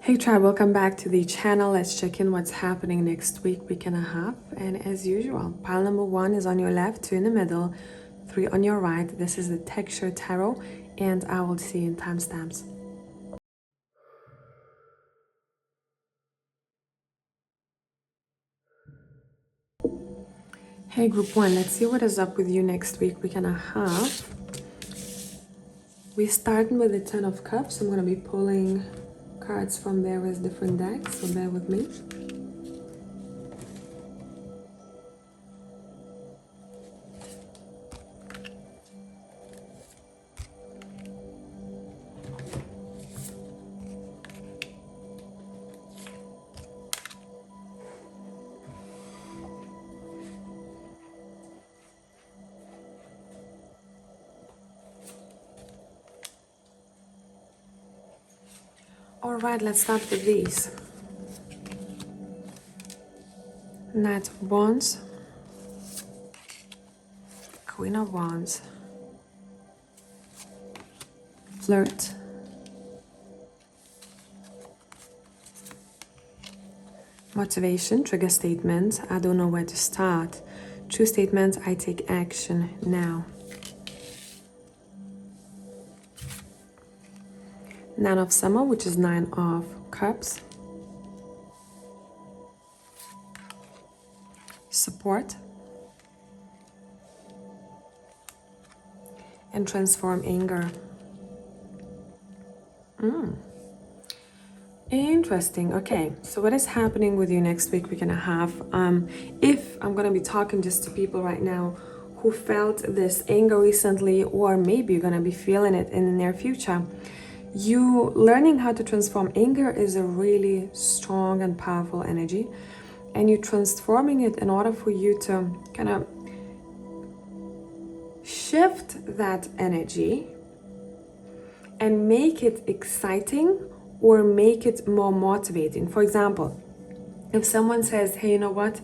Hey tribe, welcome back to the channel. Let's check in what's happening next week and a half. And as usual, pile number 1 is on your left, 2 in the middle, 3 on your right. This is the Texture Tarot, and I will see you in timestamps. Hey group 1, let's see what is up with you next week and a half. We're starting with the 10 of Cups. I'm going to be pulling cards from various different decks, so bear with me. All right, let's start with these. Knight of Wands, Queen of Wands, Flirt, Motivation, Trigger Statement, I don't know where to start. True Statement, I take action now. Nine of Summer, which is 9 of Cups. Support. And Transform Anger. Interesting. Okay, so what is happening with you next week and a half? If I'm going to be talking just to people right now who felt this anger recently, or maybe you're going to be feeling it in the near future, you learning how to transform anger is a really strong and powerful energy, and you transforming it in order for you to kind of shift that energy and make it exciting or make it more motivating. For example, if someone says, hey, you know what,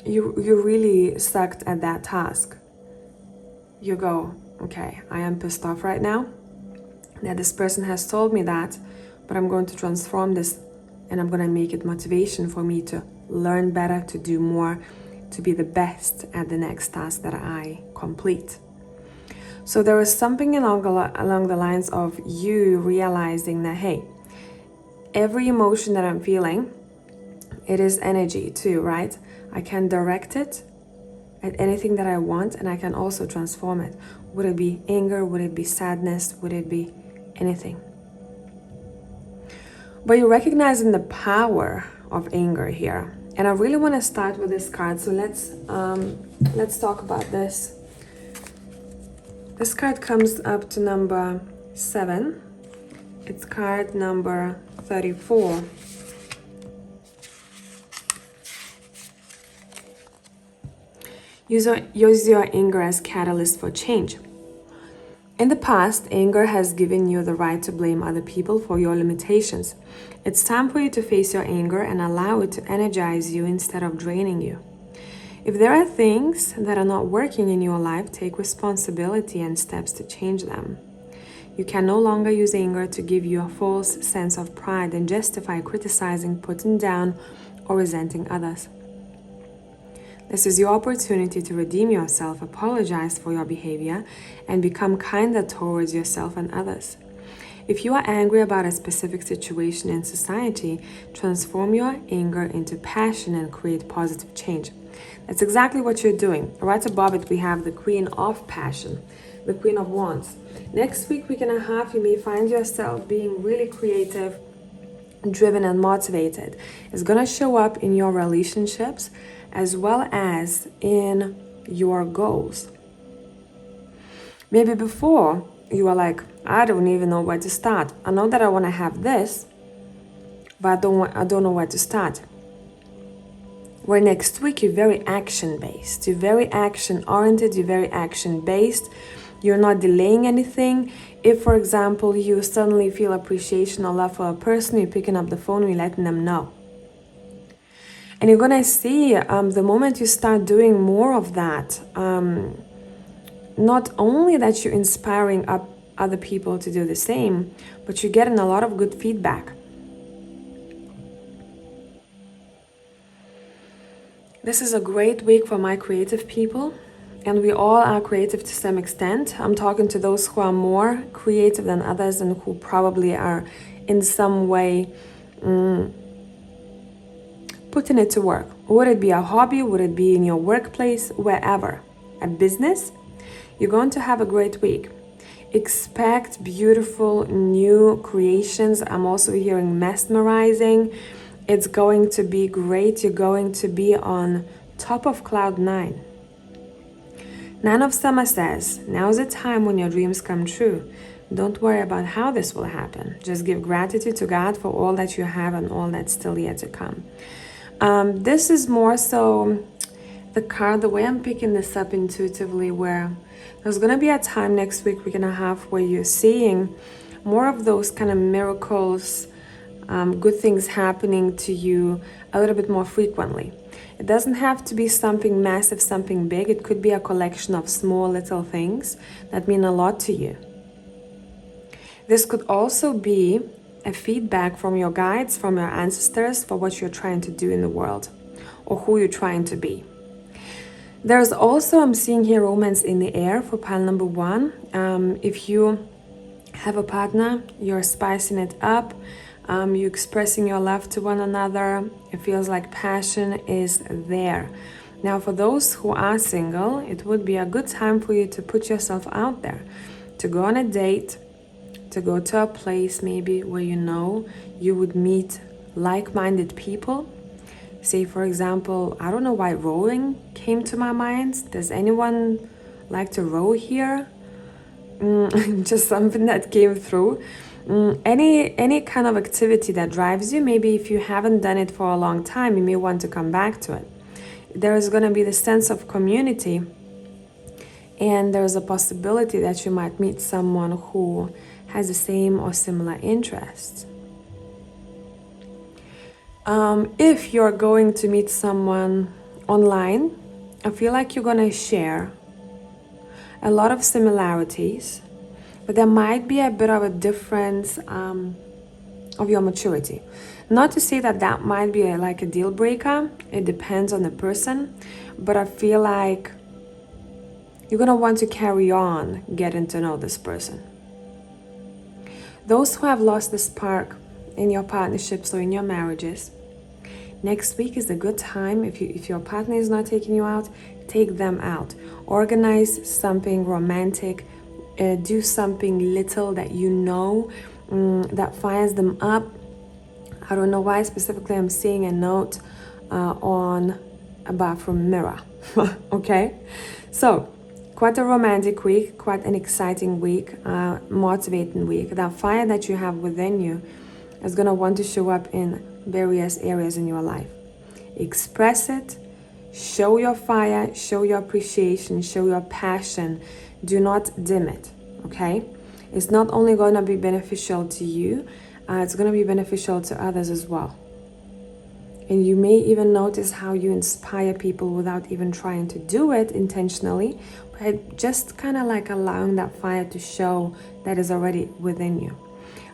you really sucked at that task, you go, okay, I am pissed off right now that this person has told me that, but I'm going to transform this and I'm going to make it motivation for me to learn better, to do more, to be the best at the next task that I complete. So there is something along the lines of you realizing that, hey, every emotion that I'm feeling, it is energy too, right? I can direct it at anything that I want, and I can also transform it. Would it be anger? Would it be sadness? Would it be anything? But you're recognizing the power of anger here. And I really want to start with this card. So let's talk about this. This card comes up to number 7. It's card number 34. Use your anger as catalyst for change. In the past, anger has given you the right to blame other people for your limitations. It's time for you to face your anger and allow it to energize you instead of draining you. If there are things that are not working in your life, take responsibility and steps to change them. You can no longer use anger to give you a false sense of pride and justify criticizing, putting down, or resenting others. This is your opportunity to redeem yourself, apologize for your behavior, and become kinder towards yourself and others. If you are angry about a specific situation in society, transform your anger into passion and create positive change. That's exactly what you're doing. Right above it, we have the Queen of Passion, the Queen of Wands. Next week and a half, you may find yourself being really creative, driven, and motivated. It's going to show up in your relationships as well as in your goals. Maybe before you were like, I don't even know where to start. I know that I want to have this, but I don't know where to start. Where next week you're very action-based, you're very action-oriented, you're very action-based, you're not delaying anything. If, for example, you suddenly feel appreciation or love for a person, you're picking up the phone and you're letting them know. And you're gonna see the moment you start doing more of that, not only that you're inspiring other people to do the same, but you're getting a lot of good feedback. This is a great week for my creative people, and we all are creative to some extent. I'm talking to those who are more creative than others and who probably are in some way putting it to work. Would it be a hobby? Would it be in your workplace? Wherever. A business? You're going to have a great week. Expect beautiful new creations. I'm also hearing mesmerizing. It's going to be great. You're going to be on top of cloud 9. Nine of Summer says, now's the time when your dreams come true. Don't worry about how this will happen. Just give gratitude to God for all that you have and all that's still yet to come. This is more so the way I'm picking this up intuitively, where there's going to be a time next week we're going to have where you're seeing more of those kind of miracles, good things happening to you a little bit more frequently. It doesn't have to be something massive, something big. It could be a collection of small little things that mean a lot to you. This could also be a feedback from your guides, from your ancestors, for what you're trying to do in the world or who you're trying to be. There's also, I'm seeing here, romance in the air for pile number 1. If you have a partner, you're spicing it up, you're expressing your love to one another. It feels like passion is there. Now, for those who are single, it would be a good time for you to put yourself out there, to go on a date, to go to a place maybe where you know you would meet like-minded people. Say, for example, I don't know why rowing came to my mind. Does anyone like to row here? Just something that came through. Any kind of activity that drives you. Maybe if you haven't done it for a long time, you may want to come back to it. There is going to be the sense of community, and there's a possibility that you might meet someone who has the same or similar interests. If you're going to meet someone online, I feel like you're going to share a lot of similarities, but there might be a bit of a difference of your maturity. Not to say that that might be like a deal breaker. It depends on the person, but I feel like you're going to want to carry on getting to know this person. Those who have lost the spark in your partnerships or in your marriages, next week is a good time. If your partner is not taking you out, take them out. Organize something romantic. Do something little that you know that fires them up. I don't know why specifically I'm seeing a note on a bathroom mirror. Okay? So, quite a romantic week, quite an exciting week, motivating week. That fire that you have within you is going to want to show up in various areas in your life. Express it, show your fire, show your appreciation, show your passion. Do not dim it, okay? It's not only going to be beneficial to you, it's going to be beneficial to others as well. And you may even notice how you inspire people without even trying to do it intentionally, but just kind of like allowing that fire to show that is already within you.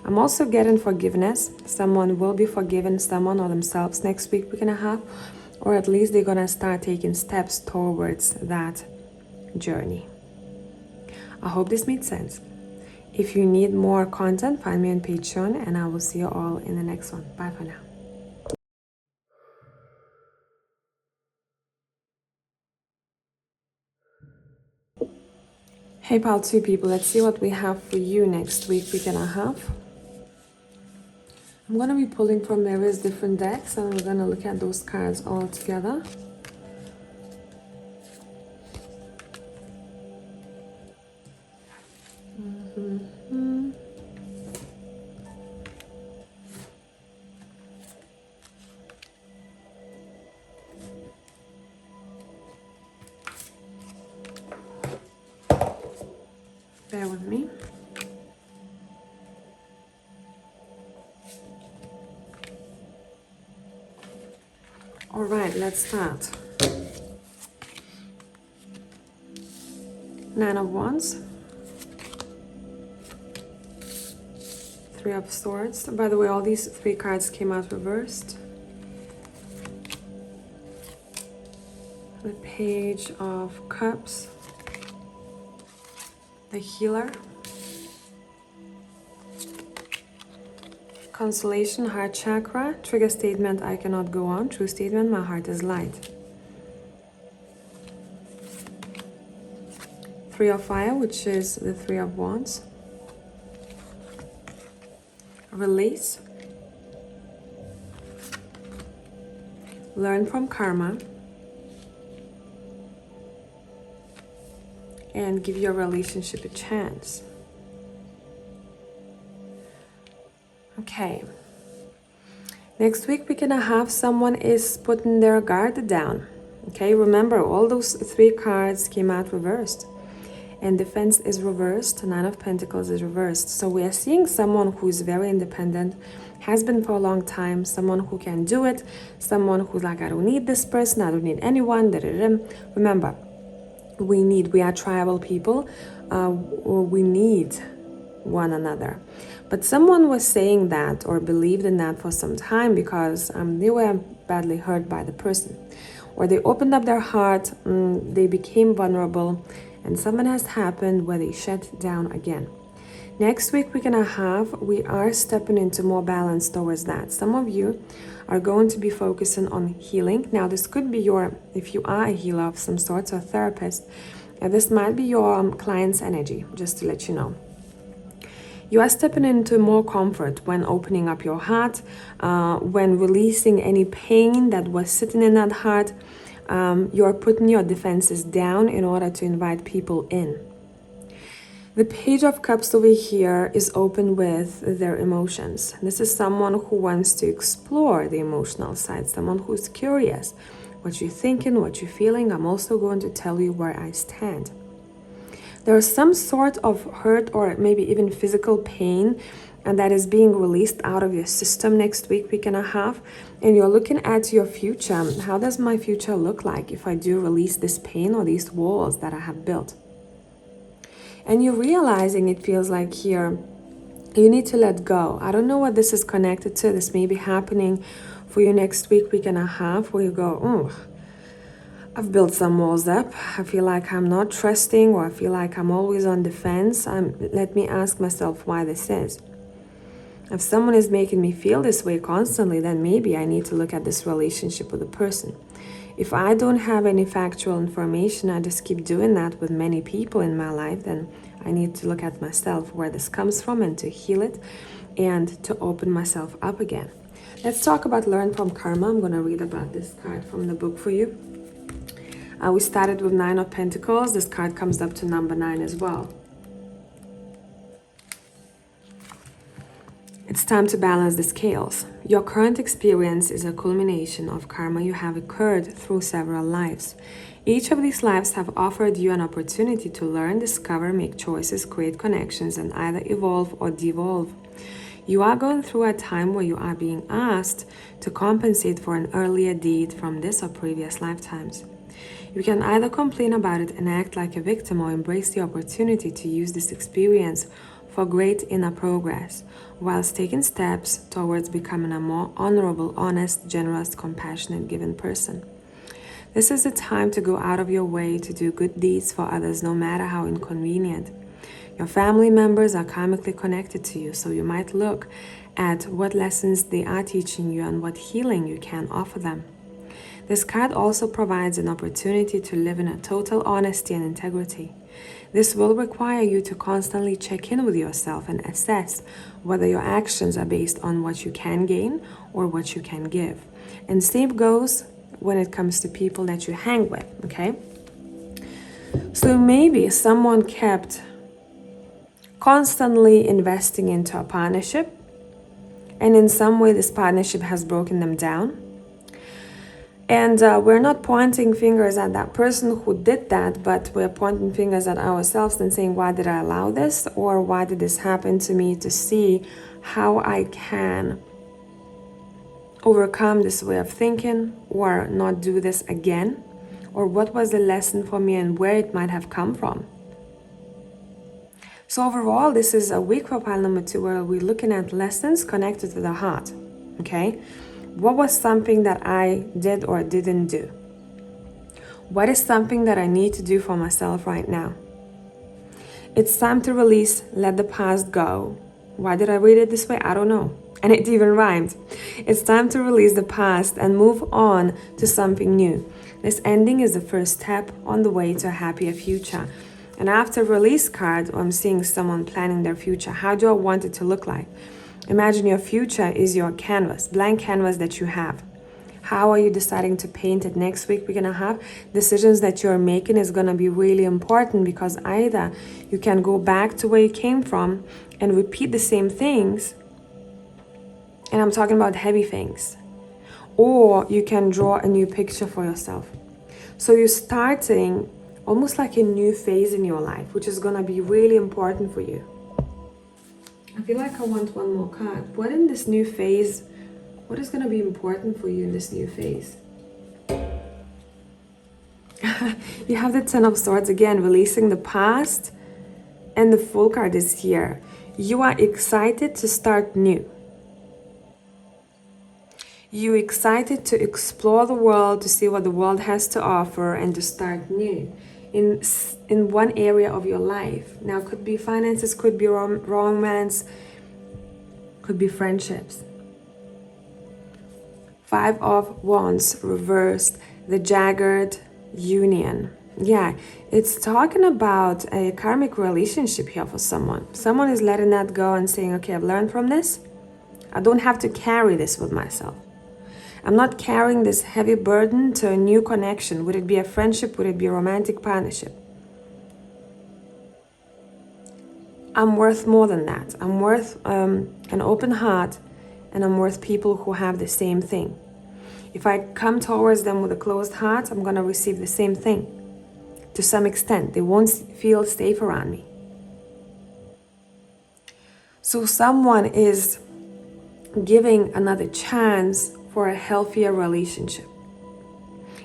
I'm also getting forgiveness. Someone will be forgiven, someone or themselves next week, week and a half, or at least they're going to start taking steps towards that journey. I hope this made sense. If you need more content, find me on Patreon, and I will see you all in the next one. Bye for now. Hey pile 2 people, let's see what we have for you next week, week and a half. I'm going to be pulling from various different decks, and we're going to look at those cards all together. Bear with me. All right, let's start. 9 of Wands, Three of Swords. By the way, all these three cards came out reversed. The Page of Cups. The Healer. Consolation, Heart Chakra. Trigger statement, I cannot go on. True statement, my heart is light. Three of Fire, which is the Three of Wands. Release. Learn from karma. And give your relationship a chance. Okay. Next week we're gonna have someone is putting their guard down. Okay, remember all those three cards came out reversed. And Defense is reversed, Nine of Pentacles is reversed. So we are seeing someone who is very independent, has been for a long time, someone who can do it, someone who's like, I don't need this person, I don't need anyone. Remember, we are tribal people, we need one another. But someone was saying that or believed in that for some time because they were badly hurt by the person. Or they opened up their heart, they became vulnerable, and something has happened where they shut down again. Next week we are stepping into more balance towards that. Some of you are going to be focusing on healing. Now this could be if you are a healer of some sort or therapist, this might be your client's energy, just to let you know. You are stepping into more comfort when opening up your heart, when releasing any pain that was sitting in that heart. You're putting your defenses down in order to invite people in. The Page of Cups over here is open with their emotions. This is someone who wants to explore the emotional side, someone who's curious. What you're thinking, what you're feeling, I'm also going to tell you where I stand. There's some sort of hurt or maybe even physical pain and that is being released out of your system next week and a half, and you're looking at your future. How does my future look like if I do release this pain or these walls that I have built? And you're realizing it feels like here you need to let go. I don't know what this is connected to. This may be happening for you next week and a half, where you go, oh, I've built some walls up. I feel like I'm not trusting, or I feel like I'm always on defense. Let me ask myself why this is. If someone is making me feel this way constantly, then maybe I need to look at this relationship with a person. If I don't have any factual information, I just keep doing that with many people in my life, then I need to look at myself, where this comes from, and to heal it and to open myself up again. Let's talk about Learn from Karma. I'm going to read about this card from the book for you. We started with Nine of Pentacles. This card comes up to number 9 as well. It's time to balance the scales. Your current experience is a culmination of karma you have occurred through several lives. Each of these lives have offered you an opportunity to learn, discover, make choices, create connections, and either evolve or devolve. You are going through a time where you are being asked to compensate for an earlier deed from this or previous lifetimes. You can either complain about it and act like a victim, or embrace the opportunity to use this experience for great inner progress, whilst taking steps towards becoming a more honorable, honest, generous, compassionate, giving person. This is the time to go out of your way to do good deeds for others, no matter how inconvenient. Your family members are karmically connected to you, so you might look at what lessons they are teaching you and what healing you can offer them. This card also provides an opportunity to live in a total honesty and integrity. This will require you to constantly check in with yourself and assess whether your actions are based on what you can gain or what you can give. And same goes when it comes to people that you hang with, okay? So maybe someone kept constantly investing into a partnership, and in some way this partnership has broken them down. And we're not pointing fingers at that person who did that, but we're pointing fingers at ourselves and saying, why did I allow this? Or why did this happen to me, to see how I can overcome this way of thinking or not do this again? Or what was the lesson for me and where it might have come from? So overall, this is a week for pile number 2 where we're looking at lessons connected to the heart. Okay? What was something that I did or didn't do? What is something that I need to do for myself right now? It's time to release, let the past go. Why did I read it this way? I don't know. And it even rhymed. It's time to release the past and move on to something new. This ending is the first step on the way to a happier future. And after release card, I'm seeing someone planning their future. How do I want it to look like? Imagine your future is your canvas, blank canvas that you have. How are you deciding to paint it? Next week, we're going to have decisions that you're making is going to be really important, because either you can go back to where you came from and repeat the same things, and I'm talking about heavy things, or you can draw a new picture for yourself. So you're starting almost like a new phase in your life, which is going to be really important for you. I feel like I want one more card. What in this new phase, what is going to be important for you in this new phase? You have the Ten of Swords again, releasing the past, and the Fool card is here. You are excited to start new. You're excited to explore the world, to see what the world has to offer, and to start new in one area of your life. Now, could be finances, could be romance, could be friendships. Five of Wands reversed, the Jagged Union. Yeah, it's talking about a karmic relationship here for someone. Someone is letting that go and saying, okay, I've learned from this. I don't have to carry this with myself. I'm not carrying this heavy burden to a new connection. Would it be a friendship? Would it be a romantic partnership? I'm worth more than that. I'm worth an open heart, and I'm worth people who have the same thing. If I come towards them with a closed heart, I'm going to receive the same thing. To some extent, they won't feel safe around me. So someone is giving another chance for a healthier relationship.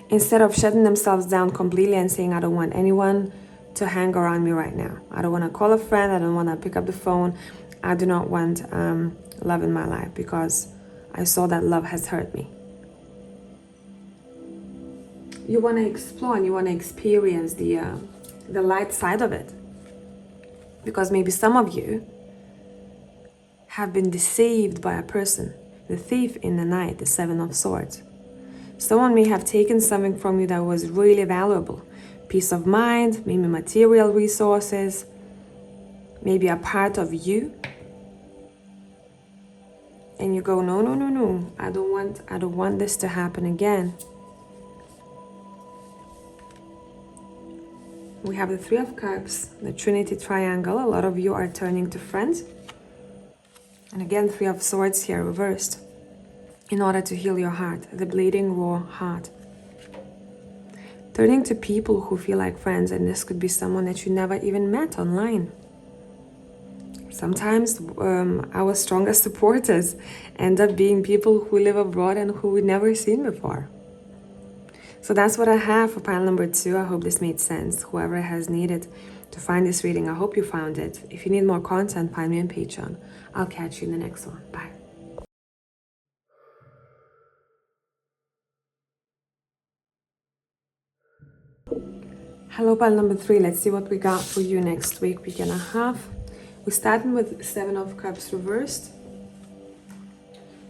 Instead of shutting themselves down completely and saying, I don't want anyone to hang around me right now. I don't want to call a friend. I don't want to pick up the phone. I do not want love in my life, because I saw that love has hurt me. You want to explore and you want to experience the light side of it. Because maybe some of you have been deceived by a person. The thief in the night, the Seven of Swords. Someone may have taken something from you that was really valuable. Peace of mind, maybe material resources, maybe a part of you. And you go, no, no, no, no. I don't want this to happen again. We have the Three of Cups, the Trinity Triangle. A lot of you are turning to friends. And again, Three of Swords here reversed. In order to heal your heart, the bleeding, raw heart. Turning to people who feel like friends, and this could be someone that you never even met online. Sometimes our strongest supporters end up being people who live abroad and who we've never seen before. So that's what I have for pile number 2. I hope this made sense. Whoever has needed to find this reading, I hope you found it. If you need more content, find me on Patreon. I'll catch you in the next one. Bye. Hello, pile number 3. Let's see what we got for you next week and a half. We're starting with Seven of Cups reversed.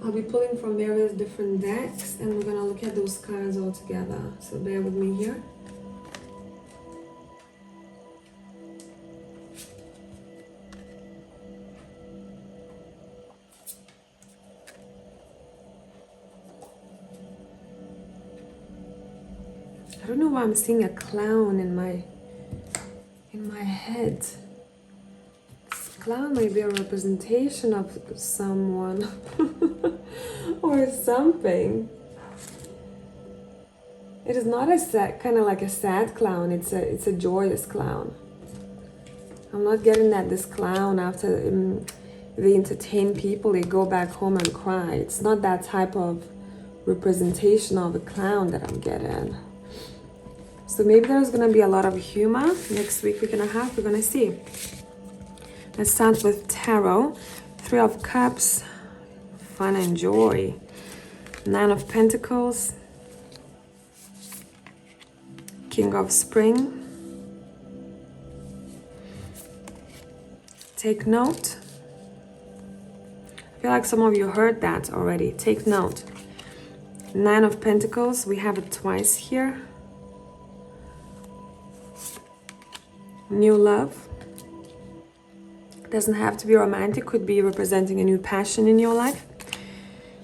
I'll be pulling from various different decks, and we're gonna look at those cards all together. So bear with me here. I don't know why I'm seeing a clown in my head. This clown may be a representation of someone or something. It is not a sad, kind of like a sad clown. It's a joyous clown. I'm not getting that this clown, after they entertain people, they go back home and cry. It's not that type of representation of a clown that I'm getting. So maybe there's going to be a lot of humor next week. We're going to see. Let's start with Tarot. 3 of Cups, fun and joy. 9 of Pentacles, King of Spring. Take note. I feel like some of you heard that already. Take note. 9 of Pentacles, we have it twice here. New love. Doesn't have to be romantic, could be representing a new passion in your life.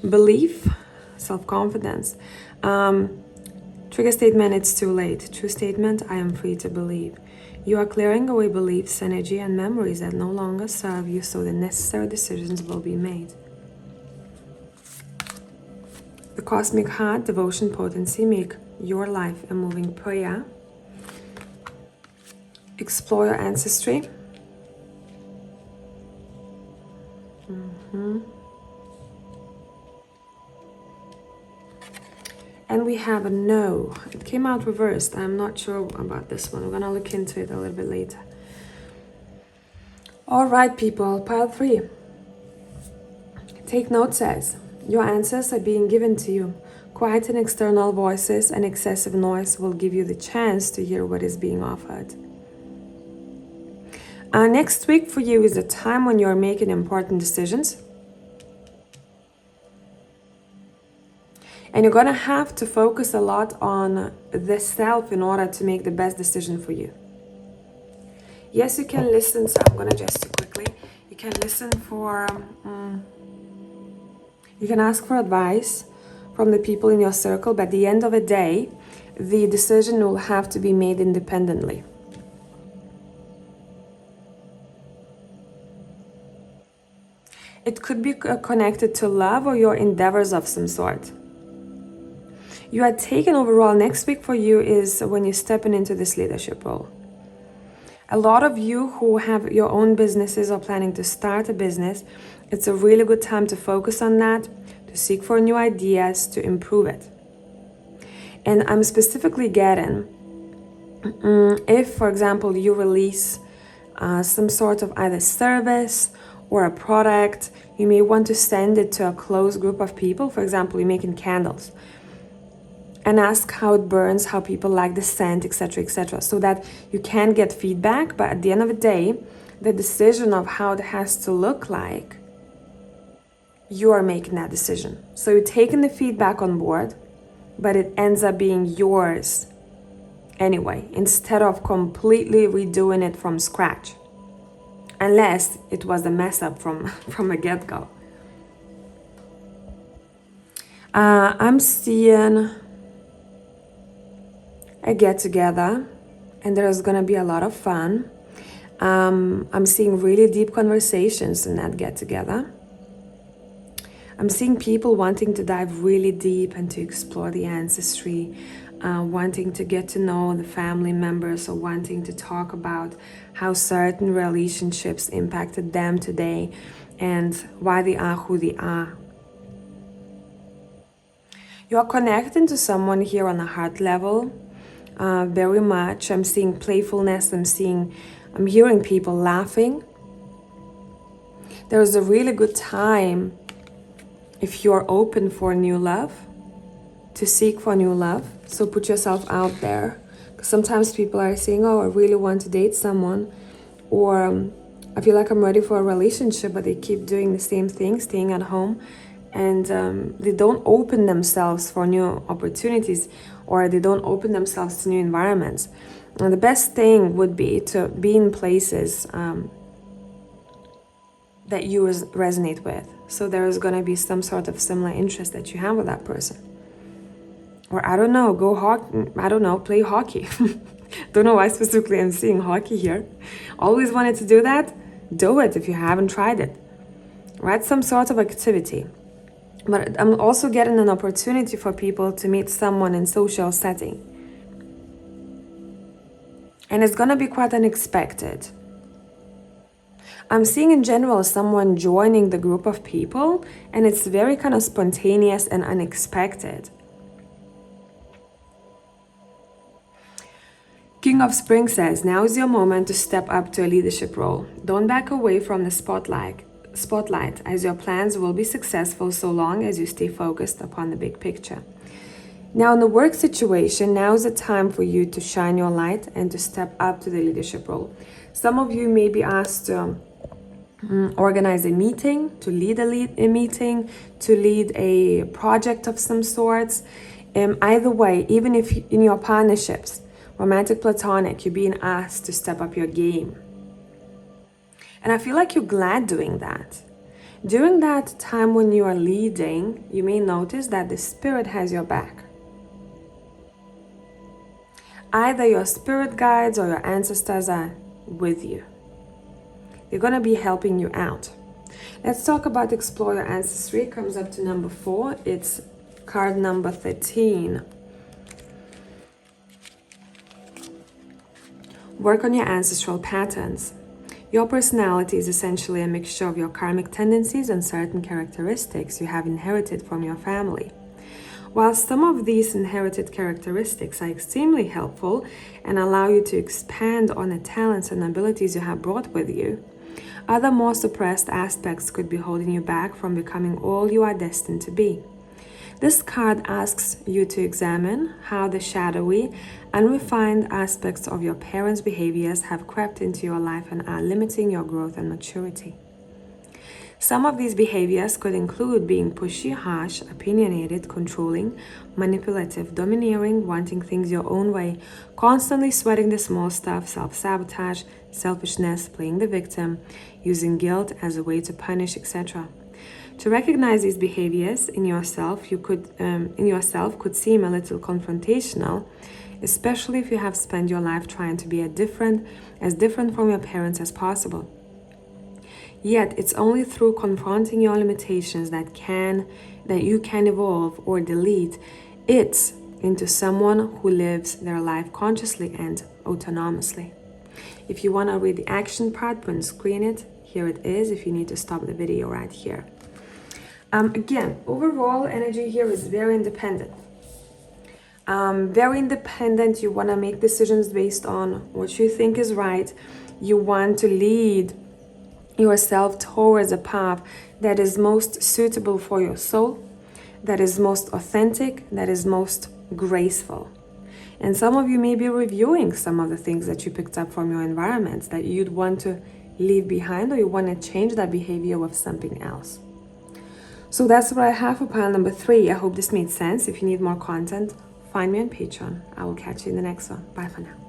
Belief, self-confidence. Trigger statement, it's too late. True statement, I am free to believe. You are clearing away beliefs, energy, and memories that no longer serve you, so the necessary decisions will be made. The Cosmic Heart, devotion, potency, make your life a moving prayer. Explore your ancestry. And we have a no. It came out reversed. I'm not sure about this one. We're gonna look into it a little bit later. All right, people, pile 3. Take note says, your answers are being given to you. Quiet and external voices and excessive noise will give you the chance to hear what is being offered. Next week for you is a time when you're making important decisions. And you're gonna have to focus a lot on the self in order to make the best decision for you. Yes, you can listen, so I'm gonna just quickly. You can listen for, you can ask for advice from the people in your circle, but at the end of the day, the decision will have to be made independently. It could be connected to love or your endeavors of some sort. You are taken overall. Next week for you is when you're stepping into this leadership role. A lot of you who have your own businesses or planning to start a business, it's a really good time to focus on that, to seek for new ideas, to improve it. And I'm specifically getting, if, for example, you release some sort of either service or a product, you may want to send it to a close group of people. For example, you're making candles. And ask how it burns, how people like the scent, etc., so that you can get feedback. But at the end of the day, the decision of how it has to look like, you are making that decision. So you're taking the feedback on board, but it ends up being yours anyway, instead of completely redoing it from scratch. Unless it was a mess up from a get-go. I'm seeing a get-together, and there's gonna be a lot of fun. I'm seeing really deep conversations in that get-together. I'm seeing people wanting to dive really deep and to explore the ancestry, wanting to get to know the family members, or wanting to talk about how certain relationships impacted them today and why they are who they are. You are connecting to someone here on a heart level. Very much. I'm seeing playfulness. I'm hearing people laughing. There's a really good time if you're open for new love, to seek for new love. So put yourself out there. Because sometimes people are saying, oh, I really want to date someone, or I feel like I'm ready for a relationship, but they keep doing the same thing, staying at home, and they don't open themselves for new opportunities, or they don't open themselves to new environments. And the best thing would be to be in places that you resonate with. So there is going to be some sort of similar interest that you have with that person. Or I don't know, play hockey. Don't know why specifically I'm seeing hockey here. Always wanted to do that? Do it if you haven't tried it. Right? Some sort of activity. But I'm also getting an opportunity for people to meet someone in social setting. And it's gonna be quite unexpected. I'm seeing in general someone joining the group of people, and it's very kind of spontaneous and unexpected. King of Spring says, now is your moment to step up to a leadership role. Don't back away from the spotlight, as your plans will be successful so long as you stay focused upon the big picture. Now, in the work situation, now is the time for you to shine your light and to step up to the leadership role. Some of you may be asked to organize a meeting, to lead a meeting, to lead a project of some sorts. Either way, even if in your partnerships, romantic, platonic, you're being asked to step up your game. And I feel like you're glad doing that. During that time when you are leading, you may notice that the spirit has your back. Either your spirit guides or your ancestors are with you. They're going to be helping you out. Let's talk about explore your ancestry. It comes up to number 4. It's card number 13. Work on your ancestral patterns. Your personality is essentially a mixture of your karmic tendencies and certain characteristics you have inherited from your family. While some of these inherited characteristics are extremely helpful and allow you to expand on the talents and abilities you have brought with you, other more suppressed aspects could be holding you back from becoming all you are destined to be. This card asks you to examine how the shadowy, unrefined aspects of your parents' behaviors have crept into your life and are limiting your growth and maturity. Some of these behaviors could include being pushy, harsh, opinionated, controlling, manipulative, domineering, wanting things your own way, constantly sweating the small stuff, self-sabotage, selfishness, playing the victim, using guilt as a way to punish, etc. To recognize these behaviors in yourself could seem a little confrontational, especially if you have spent your life trying to be as different from your parents as possible. Yet, it's only through confronting your limitations that you can evolve or delete it into someone who lives their life consciously and autonomously. If you want to read the action part, print screen it. Here it is if you need to stop the video right here. Again, overall energy here is very independent. You want to make decisions based on what you think is right. You want to lead yourself towards a path that is most suitable for your soul, that is most authentic, that is most graceful. And some of you may be reviewing some of the things that you picked up from your environments that you'd want to leave behind, or you want to change that behavior with something else. So that's what I have for pile number 3. I hope this made sense. If you need more content, find me on Patreon. I will catch you in the next one. Bye for now.